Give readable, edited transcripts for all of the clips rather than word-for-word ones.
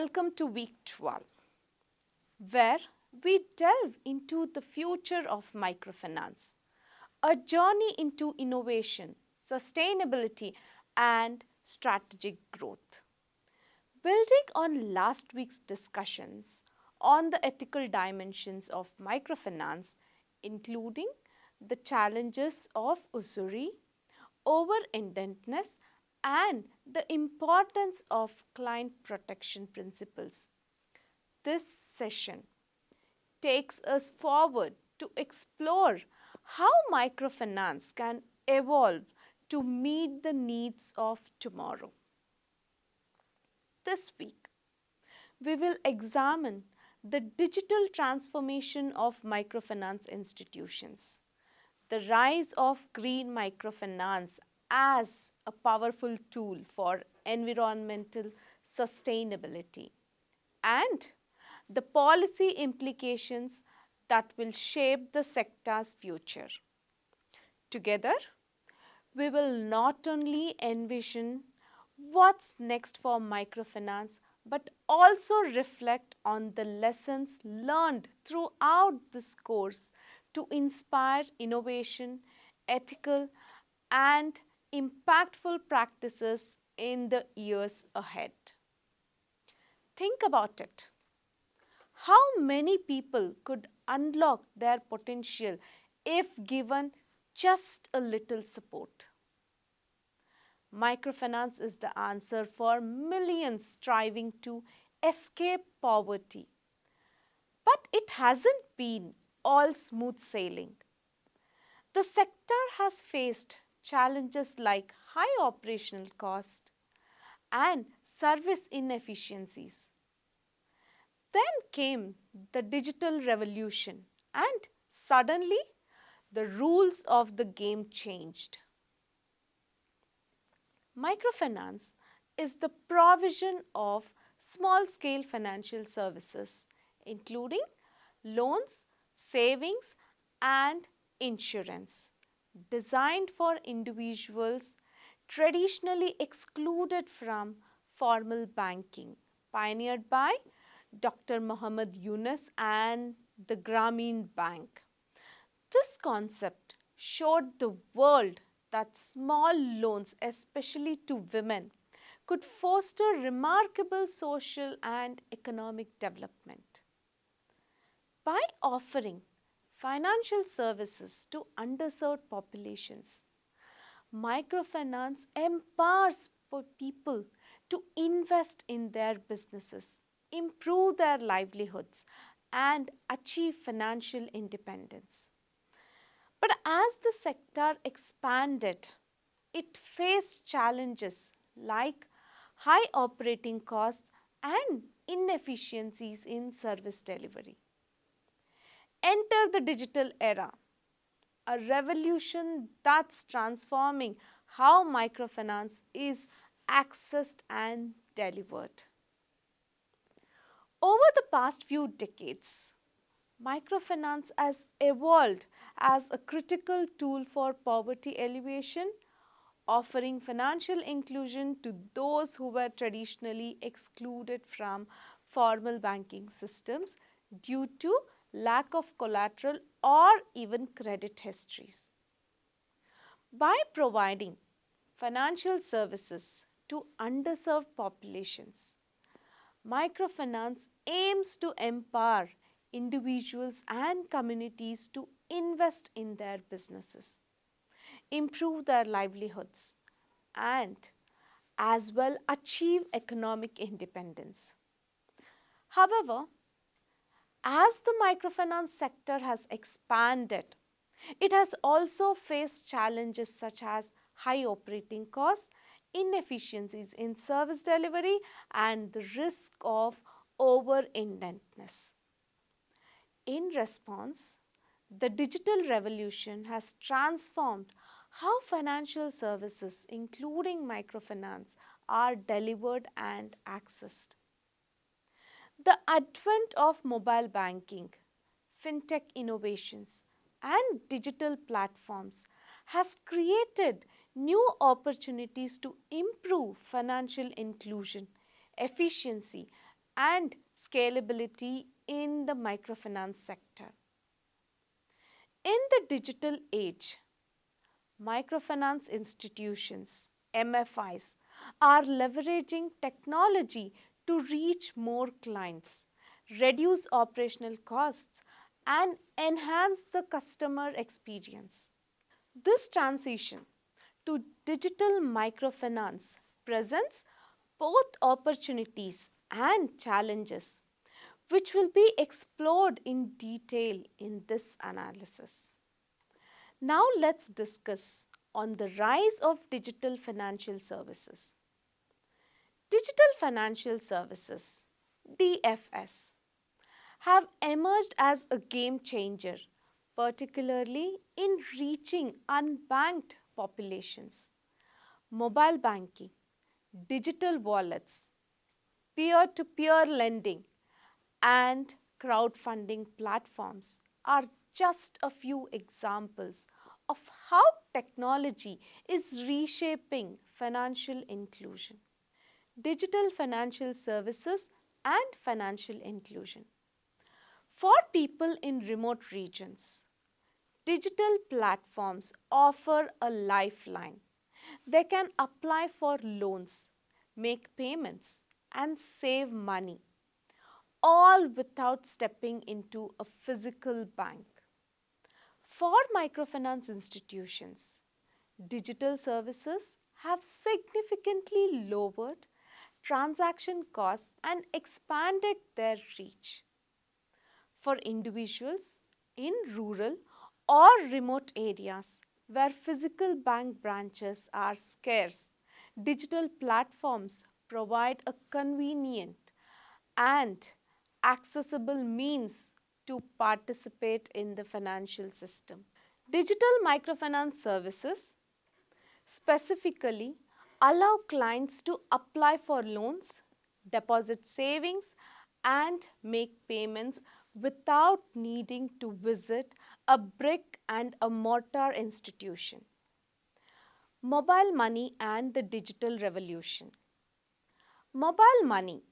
welcome to week 12, where we delve into the future of microfinance, a journey into innovation, sustainability, and strategic growth. Building on last week's discussions on the ethical dimensions of microfinance, including the challenges of usury, over-indebtedness, and the importance of client protection principles. This session takes us forward to explore how microfinance can evolve to meet the needs of tomorrow. This week, we will examine the digital transformation of microfinance institutions, the rise of green microfinance as a powerful tool for environmental sustainability, and the policy implications that will shape the sector's future. Together, we will not only envision what's next for microfinance but also reflect on the lessons learned throughout this course to inspire innovation, ethical and impactful practices in the years ahead. Think about it. How many people could unlock their potential if given just a little support? Microfinance is the answer for millions striving to escape poverty. But it hasn't been all smooth sailing. The sector has faced challenges like high operational cost and service inefficiencies. Then came the digital revolution, and suddenly the rules of the game changed. Microfinance is the provision of small-scale financial services, including loans, savings, and insurance, designed for individuals traditionally excluded from formal banking, pioneered by Dr. Muhammad Yunus and the Grameen Bank. This concept showed the world that small loans, especially to women, could foster remarkable social and economic development. By offering financial services to underserved populations, microfinance empowers people to invest in their businesses, improve their livelihoods, and achieve financial independence. But as the sector expanded, it faced challenges like high operating costs and inefficiencies in service delivery. Enter the digital era, a revolution that's transforming how microfinance is accessed and delivered. Over the past few decades, microfinance has evolved as a critical tool for poverty alleviation, offering financial inclusion to those who were traditionally excluded from formal banking systems due to lack of collateral or even credit histories. By providing financial services to underserved populations, microfinance aims to empower individuals and communities to invest in their businesses, improve their livelihoods, and as well achieve economic independence. However, as the microfinance sector has expanded, it has also faced challenges such as high operating costs, inefficiencies in service delivery, and the risk of over-indebtedness. In response, the digital revolution has transformed how financial services, including microfinance, are delivered and accessed. The advent of mobile banking, fintech innovations, and digital platforms has created new opportunities to improve financial inclusion, efficiency, and scalability in the microfinance sector. In the digital age, microfinance institutions, MFIs, are leveraging technology to reach more clients, reduce operational costs, and enhance the customer experience. This transition to digital microfinance presents both opportunities and challenges, which will be explored in detail in this analysis. Now let's discuss on the rise of digital financial services. Digital financial services, DFS, have emerged as a game changer, particularly in reaching unbanked populations. Mobile banking, digital wallets, peer-to-peer lending, and crowdfunding platforms are just a few examples of how technology is reshaping financial inclusion. Digital financial services and financial inclusion. For people in remote regions, digital platforms offer a lifeline. They can apply for loans, make payments, and save money, all without stepping into a physical bank. For microfinance institutions, digital services have significantly lowered transaction costs and expanded their reach. For individuals in rural or remote areas where physical bank branches are scarce, digital platforms provide a convenient and accessible means to participate in the financial system. Digital microfinance services specifically allow clients to apply for loans, deposit savings, and make payments without needing to visit a brick and a mortar institution. Mobile money and the digital revolution. Mobile money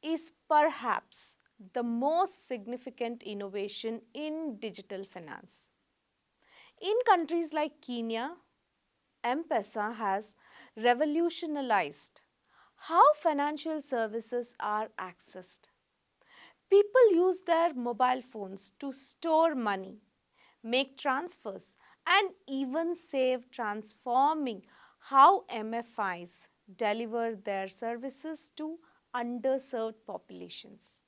is perhaps the most significant innovation in digital finance. In countries like Kenya, M-Pesa has revolutionized how financial services are accessed. People use their mobile phones to store money, make transfers, and even save, transforming how MFIs deliver their services to underserved populations.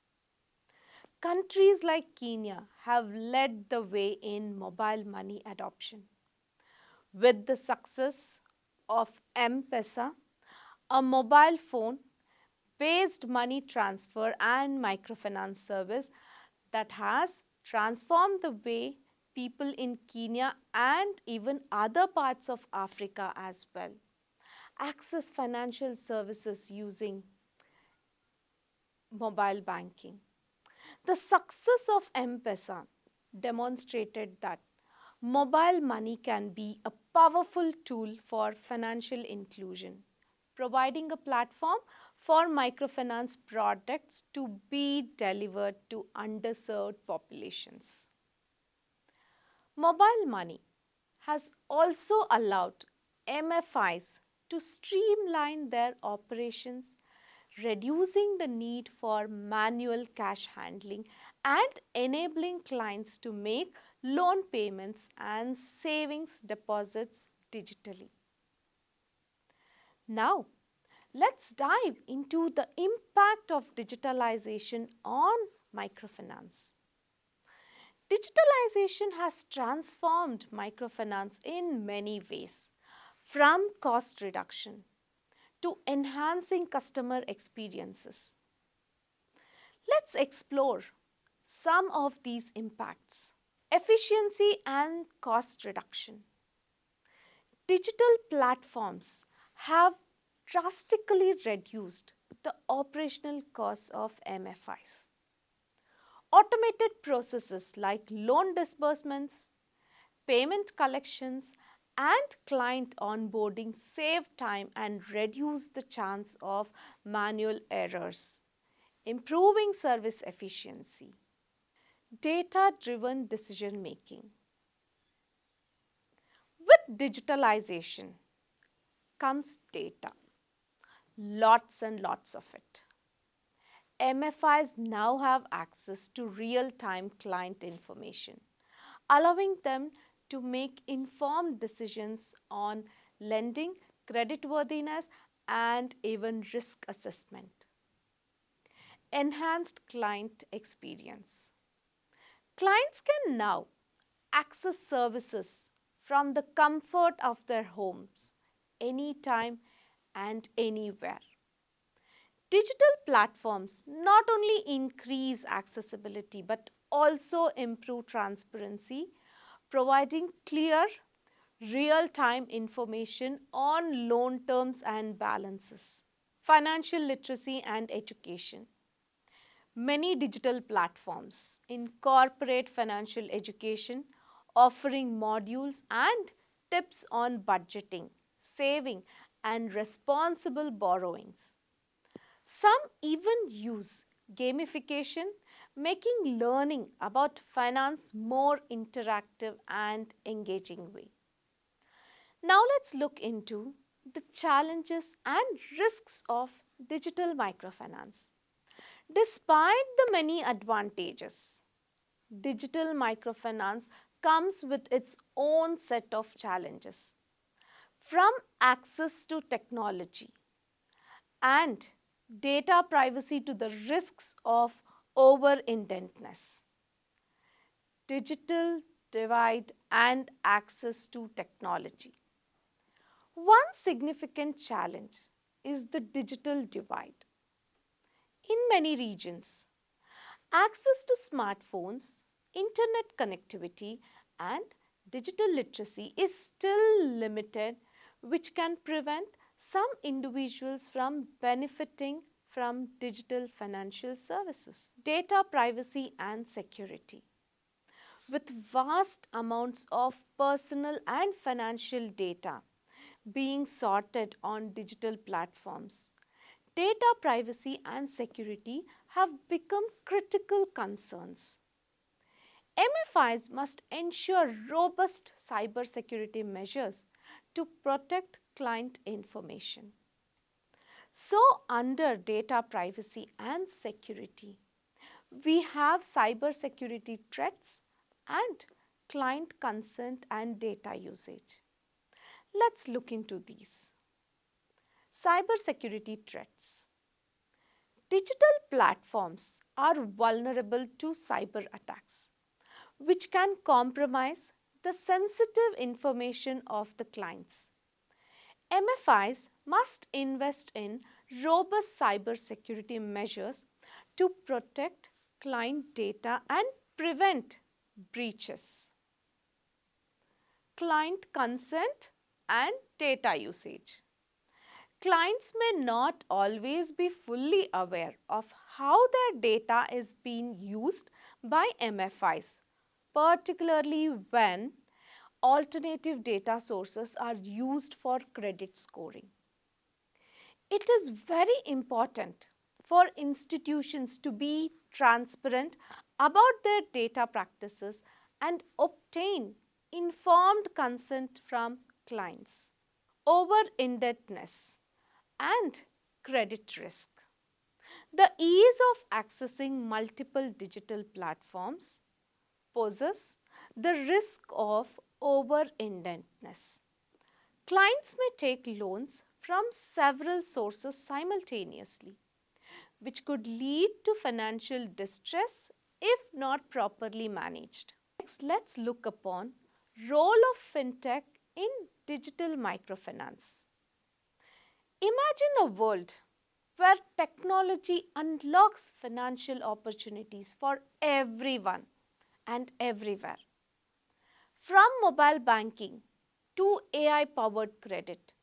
Countries like Kenya have led the way in mobile money adoption. With the success of M-Pesa, a mobile phone based money transfer and microfinance service that has transformed the way people in Kenya and even other parts of Africa as well access financial services using mobile banking. The success of M-Pesa demonstrated that mobile money can be a powerful tool for financial inclusion, providing a platform for microfinance products to be delivered to underserved populations. Mobile money has also allowed MFIs to streamline their operations, reducing the need for manual cash handling and enabling clients to make loan payments and savings deposits digitally. Now, let's dive into the impact of digitalization on microfinance. Digitalization has transformed microfinance in many ways, from cost reduction to enhancing customer experiences. Let's explore some of these impacts. Efficiency and cost reduction. Digital platforms have drastically reduced the operational costs of MFIs. Automated processes like loan disbursements, payment collections, and client onboarding save time and reduce the chance of manual errors. improving service efficiency. Data-driven decision making. With digitalization comes data, lots and lots of it. MFIs now have access to real-time client information, allowing them to make informed decisions on lending, creditworthiness, and even risk assessment. Enhanced client experience. Clients can now access services from the comfort of their homes, anytime and anywhere. Digital platforms not only increase accessibility but also improve transparency, providing clear, real-time information on loan terms and balances. Financial literacy and education. Many digital platforms incorporate financial education, offering modules and tips on budgeting, saving, and responsible borrowings. Some even use gamification, making learning about finance more interactive and engaging way. Now let's look into the challenges and risks of digital microfinance. Despite the many advantages, digital microfinance comes with its own set of challenges. From access to technology and data privacy to the risks of over-indebtedness. Digital divide and access to technology. One significant challenge is the digital divide. In many regions, access to smartphones, internet connectivity, and digital literacy is still limited, which can prevent some individuals from benefiting from digital financial services. Data privacy and security. With vast amounts of personal and financial data being sorted on digital platforms, data privacy and security have become critical concerns. MFIs must ensure robust cybersecurity measures to protect client information. So, under data privacy and security, we have cybersecurity threats and client consent and data usage. Let's look into these. Cybersecurity threats. Digital platforms are vulnerable to cyber attacks, which can compromise the sensitive information of the clients. MFIs must invest in robust cybersecurity measures to protect client data and prevent breaches. Client consent and data usage. Clients may not always be fully aware of how their data is being used by MFIs, particularly when alternative data sources are used for credit scoring. It is very important for institutions to be transparent about their data practices and obtain informed consent from clients. Over-indebtedness and credit risk. The ease of accessing multiple digital platforms poses the risk of over-indebtedness. Clients may take loans from several sources simultaneously, which could lead to financial distress if not properly managed. Next, let's look upon role of fintech in digital microfinance. Imagine a world where technology unlocks financial opportunities for everyone and everywhere. From mobile banking to AI-powered credit,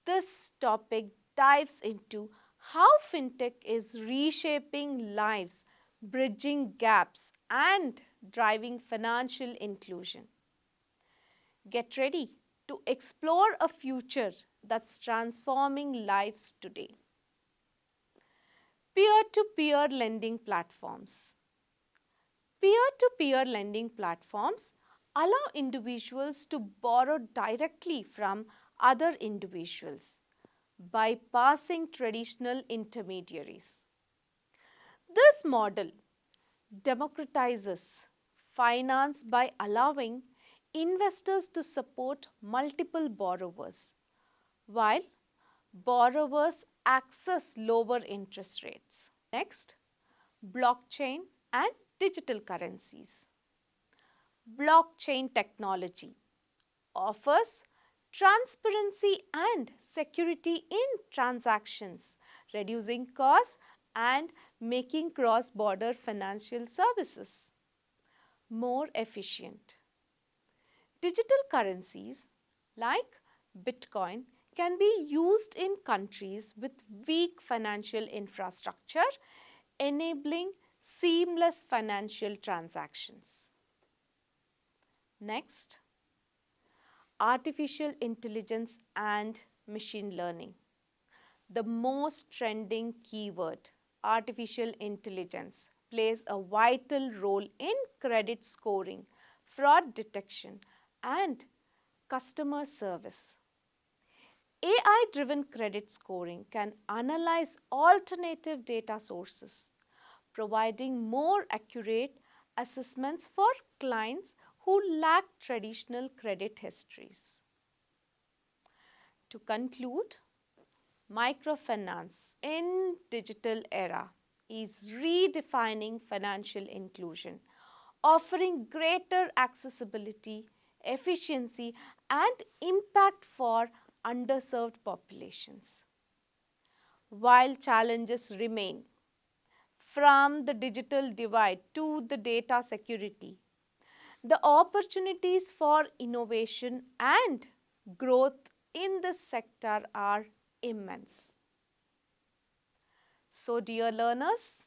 this topic dives into how fintech is reshaping lives, bridging gaps, and driving financial inclusion. Get ready to explore a future that's transforming lives today. Peer-to-peer lending platforms. Peer-to-peer lending platforms allow individuals to borrow directly from other individuals, bypassing traditional intermediaries. This model democratizes finance by allowing investors to support multiple borrowers, while borrowers access lower interest rates. Next, blockchain and digital currencies. Blockchain technology offers transparency and security in transactions, reducing costs and making cross-border financial services more efficient. Digital currencies like Bitcoin can be used in countries with weak financial infrastructure, enabling seamless financial transactions. Next, artificial intelligence and machine learning. The most trending keyword, artificial intelligence, plays a vital role in credit scoring, fraud detection, and customer service. AI-driven credit scoring can analyze alternative data sources, providing more accurate assessments for clients who lack traditional credit histories. To conclude, microfinance in digital era is redefining financial inclusion, offering greater accessibility, efficiency, and impact for underserved populations. While challenges remain, from the digital divide to the data security, the opportunities for innovation and growth in this sector are immense. So, dear learners,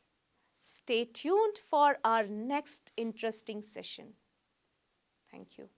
stay tuned for our next interesting session. Thank you.